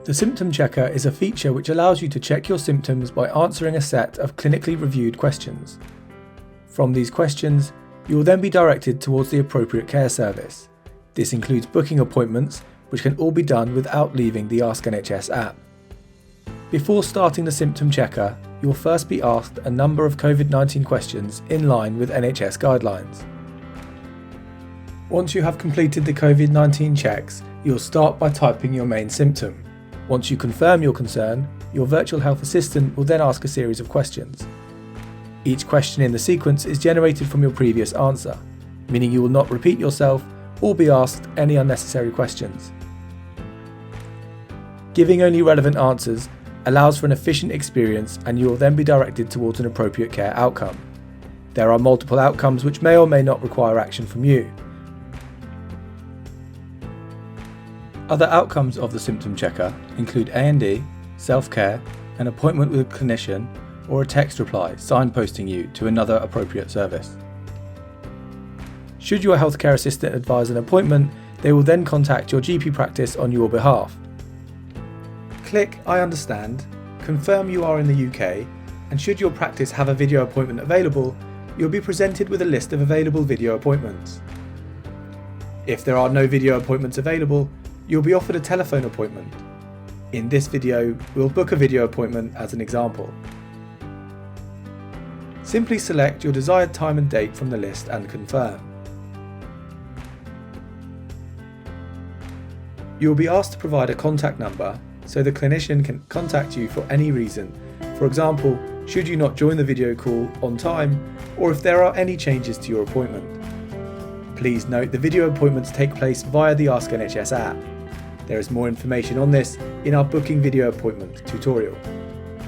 The Symptom Checker is a feature which allows you to check your symptoms by answering a set of clinically reviewed questions. From these questions, you will then be directed towards the appropriate care service. This includes booking appointments, which can all be done without leaving the Ask NHS app. Before starting the Symptom Checker, you will first be asked a number of COVID-19 questions in line with NHS guidelines. Once you have completed the COVID-19 checks, you'll start by typing your main symptom. Once you confirm your concern, your virtual health assistant will then ask a series of questions. Each question in the sequence is generated from your previous answer, meaning you will not repeat yourself or be asked any unnecessary questions. Giving only relevant answers allows for an efficient experience, and you will then be directed towards an appropriate care outcome. There are multiple outcomes which may or may not require action from you. Other outcomes of the Symptom Checker include A&E, self-care, an appointment with a clinician, or a text reply signposting you to another appropriate service. Should your healthcare assistant advise an appointment, they will then contact your GP practice on your behalf. Click I understand, confirm you are in the UK, and should your practice have a video appointment available, you'll be presented with a list of available video appointments. If there are no video appointments available, you'll be offered a telephone appointment. In this video, we'll book a video appointment as an example. Simply select your desired time and date from the list and confirm. You will be asked to provide a contact number so the clinician can contact you for any reason. For example, should you not join the video call on time, or if there are any changes to your appointment. Please note the video appointments take place via the Ask NHS app. There is more information on this in our booking video appointment tutorial.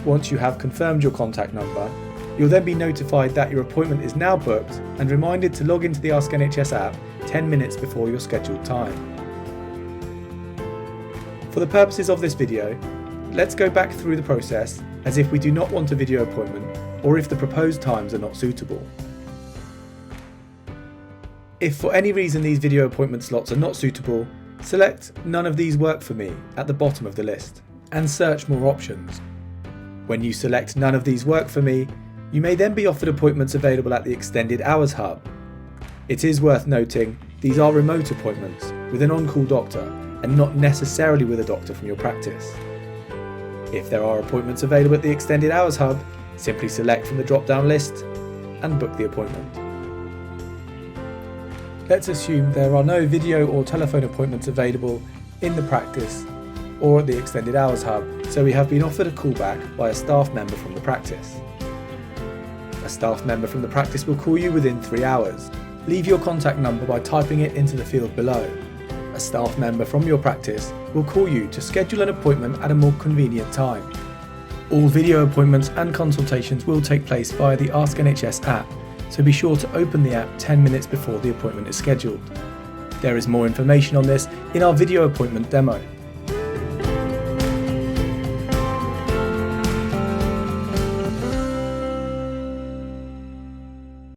Once you have confirmed your contact number, you'll then be notified that your appointment is now booked and reminded to log into the Ask NHS app 10 minutes before your scheduled time. For the purposes of this video, let's go back through the process as if we do not want a video appointment or if the proposed times are not suitable. If for any reason these video appointment slots are not suitable, select None of these work for me at the bottom of the list and search more options. When you select None of these work for me, you may then be offered appointments available at the Extended Hours Hub. It is worth noting these are remote appointments with an on-call doctor and not necessarily with a doctor from your practice. If there are appointments available at the Extended Hours Hub, simply select from the drop-down list and book the appointment. Let's assume there are no video or telephone appointments available in the practice or at the Extended Hours Hub, so we have been offered a callback by a staff member from the practice. A staff member from the practice will call you within 3 hours. Leave your contact number by typing it into the field below. A staff member from your practice will call you to schedule an appointment at a more convenient time. All video appointments and consultations will take place via the Ask NHS app, so be sure to open the app 10 minutes before the appointment is scheduled. There is more information on this in our video appointment demo.